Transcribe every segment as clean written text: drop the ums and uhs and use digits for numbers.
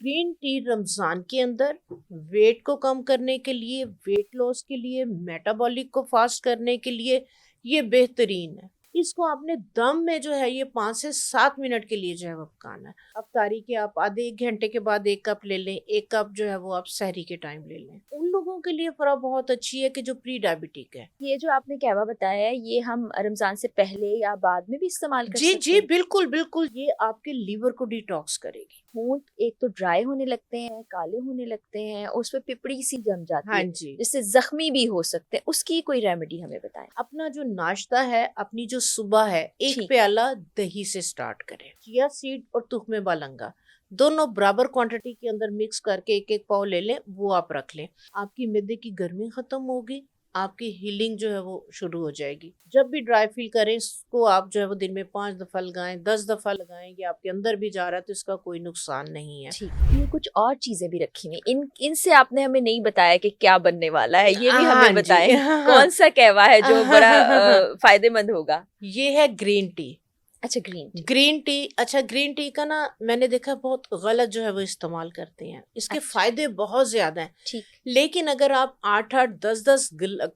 Green tea Ramzan के अंदर wait को कम करने के लिए, वेट लॉस के लिए, मेटाबॉलिक को फास्ट करने के लिए ये बेहतरीन है। इसको आपने दम में जो है ये 5 से 7 मिनट के लिए जो है वो पकाना है। अफ्तारी के आप आधे 1 घंटे के बाद 1 कप ले लें, 1 कप जो है वो आप सहरी के टाइम ले लें। उन लोगों के लिए फरा बहुत अच्छी है कि जो प्री डायबिटिक है। ये जो आपने कहवा बताया है ये हम रमजान से पहले या बाद में भी इस्तेमाल कर जी सकते जी हैं। बिल्कुल बिल्कुल, ये आपके लीवर को डिटॉक्स करेगी। होंठ एक तो ड्राई होने लगते हैं, काले होने लगते हैं, उस पे पिपड़ी सी जम जाती हाँ है जी, जिससे जख्मी भी हो सकते हैं। उसकी कोई रेमेडी हमें बताएं। अपना जो नाश्ता है, अपनी जो सुबह है, एक ठीक है। प्याला दही से स्टार्ट करें। चिया सीड और तुख्मे बालंगा दोनों बराबर क्वांटिटी के अंदर मिक्स करके एक एक पाव ले लें, वो आप रख लें। आपकी मैदे की गर्मी खत्म होगी, आपकी हीलिंग जो है वो शुरू हो जाएगी। जब भी ड्राई फील करें, इसको आप जो है वो दिन में 5 दफा लगाएं, 10 दफा लगाएं, ये आपके अंदर भी जा रहा है तो इसका कोई नुकसान नहीं है। ठीक है। ये कुछ और चीजें भी रखी हुई इन इनसे आपने हमें नहीं बताया कि क्या बनने वाला है, ये भी हाँ हमें जी बताएं। हाँ हाँ कौन सा कहवा है जो बड़ा हाँ। फायदेमंद होगा। ये है ग्रीन टी। अच्छा, ग्रीन टी। ग्रीन टी, अच्छा ग्रीन टी का ना मैंने देखा बहुत गलत जो है वो इस्तेमाल करते हैं। इसके अच्छा। फायदे बहुत ज्यादा हैं, ठीक। लेकिन अगर आप 8 8 10 10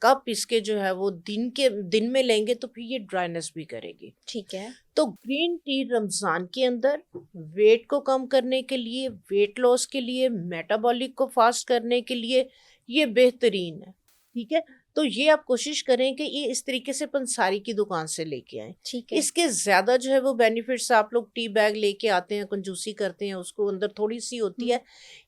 कप इसके जो है वो दिन में लेंगे तो फिर ये ड्राइनेस भी करेगी। ठीक है। तो ग्रीन टी रमजान के अंदर वेट को कम करने के लिए, वेट लॉस के लिए, मेटाबॉलिक को फास्ट करने के लिए ये बेहतरीन है। ठीक है, तो ये आप कोशिश करें कि ये इस तरीके से पंसारी की दुकान से लेके आए। ठीक है। इसके ज्यादा जो है वो बेनिफिट्स, आप लोग टी बैग लेके आते हैं, कंजूसी करते हैं, उसको अंदर थोड़ी सी होती है।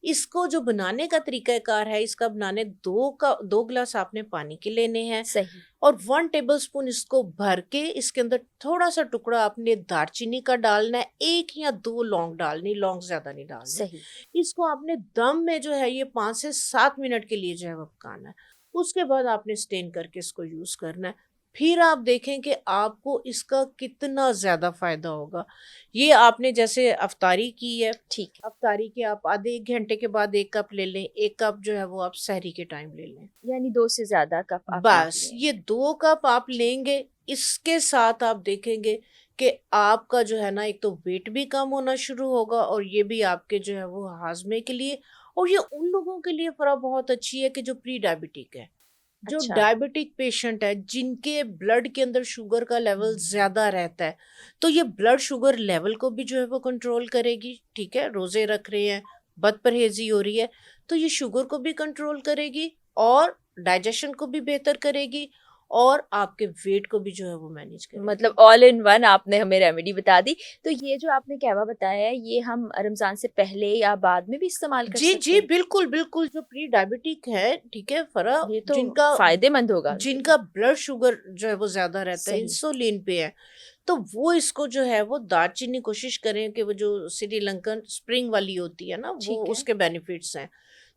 इसको जो बनाने का तरीकाकार है, इसका बनाने 2 गिलास आपने पानी के लेने हैं सही। और 1 टेबल स्पून इसको भर के इसके अंदर थोड़ा सा टुकड़ा आपने दालचीनी का डालना है, 1 या 2 लौंग डालनी, लौंग ज्यादा नहीं डालने। सही। इसको आपने दम में जो है ये 5 से 7 मिनट के लिए जो है वो पकाना है। उसके बाद आपने स्टेन करके इसको यूज करना है। फिर आप देखें कि आपको इसका कितना ज्यादा फायदा होगा। ये आपने जैसे अफ्तारी की है, ठीक है। अफ्तारी के आप आधे 1 घंटे के बाद 1 कप ले लें, 1 कप जो है वो आप सहरी के टाइम ले लें। यानी 2 से ज्यादा कप आप नहीं बस लेंगे। ये 2 कप आप लेंगे। इसके साथ आप देखेंगे कि आपका जो है ना, एक तो वेट भी कम होना शुरू होगा और ये भी आपके जो है वो हाजमे के लिए, और ये उन लोगों के लिए फरा बहुत अच्छी है कि जो प्री डायबिटिक है, जो अच्छा। डायबिटिक पेशेंट है, जिनके ब्लड के अंदर शुगर का लेवल ज्यादा रहता है। तो ये ब्लड शुगर लेवल को भी जो है वो कंट्रोल करेगी। ठीक है, रोजे रख रहे हैं, बद परहेजी हो रही है, तो ये शुगर को भी कंट्रोल करेगी और डाइजेशन को भी बेहतर करेगी और आपके वेट को भी जो है वो मैनेज करेगी। मतलब ऑल इन वन आपने हमें रेमेडी बता दी। तो ये जो आपने कहवा बताया है ये हम रमजान से पहले या बाद में भी इस्तेमाल कर जी सकते जी हैं। बिल्कुल बिल्कुल, जो प्री डायबिटिक है, ठीक है, फरा ये तो जिनका फायदेमंद होगा उनके लिए। जिनका ब्लड शुगर जो है वो ज्यादा रहता है, सही। इंसुलिन पे है, तो वो इसको जो है वो दालचीनी कोशिश करें कि वो जो श्रीलंकन स्प्रिंग वाली होती है ना, वो ठीक है। उसके बेनिफिट्स हैं।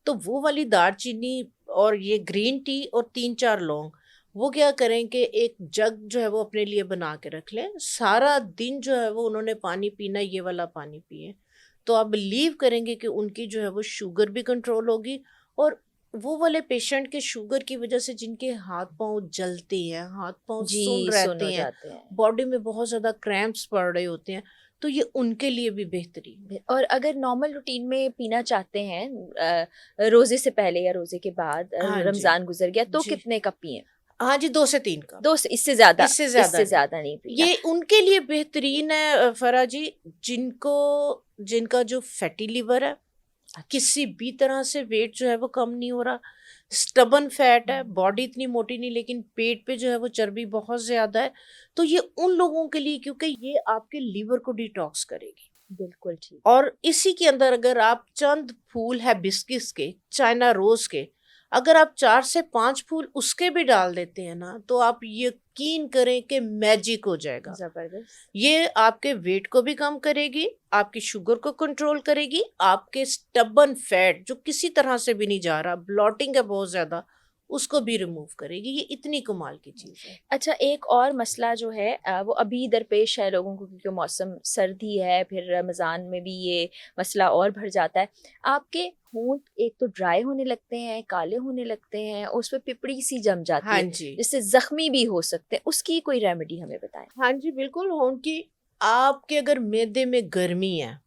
तो वो वाली दालचीनी और ये ग्रीन टी और 3 4 लौंग, वो क्या करें कि एक जग जो है वो अपने लिए बना के रख लें। सारा दिन जो है वो उन्होंने पानी पीना, ये वाला पानी पिए, तो आप बिलीव करेंगे कि उनकी जो है वो शुगर भी कंट्रोल होगी। और वो वाले पेशेंट के शुगर की वजह से जिनके हाथ पांव जलते हैं, हाथ पांव जी, सुन सुन हो रहते हैं, जाते हैं। बॉडी में बहुत ज्यादा क्रैम्प्स पड़ रहे होते हैं, तो ये उनके लिए भी बेहतरीन है। और अगर नॉर्मल रूटीन में पीना चाहते हैं रोजे से पहले या रोजे के बाद, हाँ जी रमजान गुजर गया तो जी, कितने कप पिए। हाँ जी, 2 से 3 कप। 2 से इससे ज्यादा। इससे ज्यादा इससे नहीं। ज्यादा नहीं पीना। ये उनके लिए बेहतरीन है फरा जी, जिनको जिनका जो फैटी लिवर है, अच्छा। किसी भी तरह से वेट जो है वो कम नहीं हो रहा, स्टबन फैट है, बॉडी इतनी मोटी नहीं लेकिन पेट पे जो है वो चर्बी बहुत ज्यादा है, तो ये उन लोगों के लिए, क्योंकि ये आपके लीवर को डिटॉक्स करेगी। बिल्कुल ठीक। और इसी के अंदर अगर आप चंद फूल है बिस्किस के, चाइना रोज के, अगर आप 4 से 5 फूल उसके भी डाल देते हैं ना, तो आप यकीन करें कि मैजिक हो जाएगा। जबरदस्त। ये आपके वेट को भी कम करेगी, आपकी शुगर को कंट्रोल करेगी, आपके स्टबन फैट जो किसी तरह से भी नहीं जा रहा, ब्लॉटिंग है बहुत ज्यादा, उसको भी रिमूव करेगी। ये इतनी कमाल की चीज है। अच्छा, एक और मसला जो है वो अभी दरपेश है लोगों को क्योंकि मौसम सर्दी है, फिर रमज़ान में भी ये मसला और बढ़ जाता है। आपके होंठ एक तो ड्राई होने लगते हैं, काले होने लगते हैं, उस पे पिपड़ी सी जम जाती हाँ है जी जिससे जख्मी भी हो सकते हैं। उसकी कोई रेमेडी हमें बताएं। हाँ जी बिल्कुल, होंठ की, आपके अगर मैदे में गर्मी है,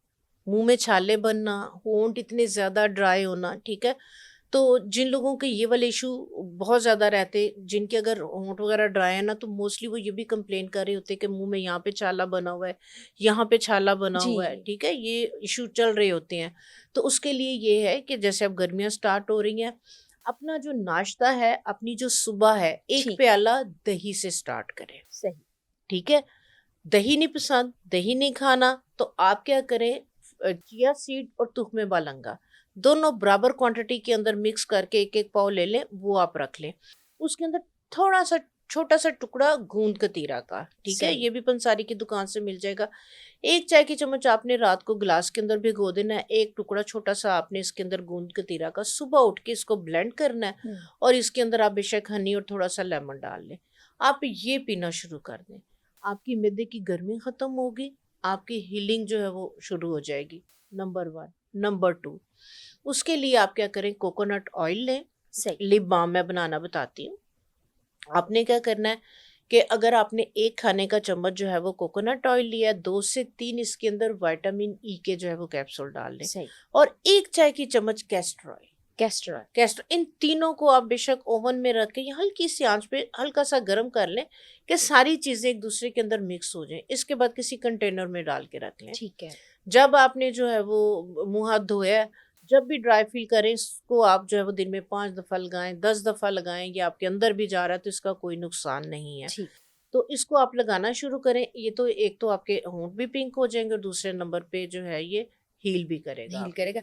मुंह में छाले बनना, होंठ इतने ज़्यादा ड्राई होना, ठीक है? तो जिन लोगों के ये वाले इशू बहुत ज़्यादा रहते, जिनके अगर होंठ वगैरह ड्राई है ना, तो मोस्टली वो ये भी कंप्लेन कर रहे होते हैं कि मुंह में यहाँ पे छाला बना हुआ है, यहाँ पे छाला बना जी, हुआ है, ठीक है? ये इशू चल रहे होते हैं। तो उसके लिए ये है कि जैसे अब गर्मियाँ स्टार्ट हो रही हैं, अपना जो नाश्ता है, अपनी जो सुबह है, 1 ठीक, प्याला दही से स्टार्ट करें, सही, ठीक है? दही नहीं पसंद, दही नहीं खाना, तो आप क्या करें, चिया सीड और तुख्मे बालंगा दोनों बराबर क्वांटिटी के अंदर मिक्स करके एक एक पाव ले लें, वो आप रख लें। उसके अंदर थोड़ा सा छोटा सा टुकड़ा गूंद कतीरा का, ठीक है? सही, ये भी पंसारी की दुकान से मिल जाएगा। एक चाय की चम्मच आपने रात को गिलास के अंदर भिगो देना है, एक टुकड़ा छोटा सा आपने इसके अंदर गूंद कतीरा का सुबह उठ के इसको ब्लेंड करना है, हुँ, और इसके अंदर आप बेशक हनी और थोड़ा सा लेमन डाल लें। आप ये पीना शुरू कर दें, आपकी मिर्दे की गर्मी खत्म होगी, आपकी हीलिंग जो है वो शुरू हो जाएगी। नंबर 1। नंबर 2, उसके लिए आप क्या करें, कोकोनट ऑयल लें, सही, लिप बाम मैं बनाना बताती हूँ। आपने क्या करना है कि अगर आपने एक खाने का चम्मच जो है वो कोकोनट ऑयल लिया है, 2 से 3 इसके अंदर विटामिन ई के जो है वो कैप्सूल डाल लें, सही, और 1 चाय की चम्मच castor oil. Castor oil, castor, इन तीनों को आप बेशक ओवन में रख के या हल्की सी आंच पे हल्का सा गर्म कर लें कि सारी चीज़ें एक दूसरे के अंदर मिक्स हो जाएं। इसके बाद किसी कंटेनर में डाल के रख लें। ठीक है, जब आपने जो है वो मुंह हाथ धोया है, जब भी ड्राई फील करें, इसको आप जो है वो दिन में 5 दफ़ा लगाएं, 10 दफ़ा लगाएं, ये आपके अंदर भी जा रहा है तो इसका कोई नुकसान नहीं है। ठीक, तो इसको आप लगाना शुरू करें, ये तो एक तो आपके होंठ भी पिंक हो जाएंगे और दूसरे नंबर पे जो है ये हील भी करेगा हील आपको। करेगा।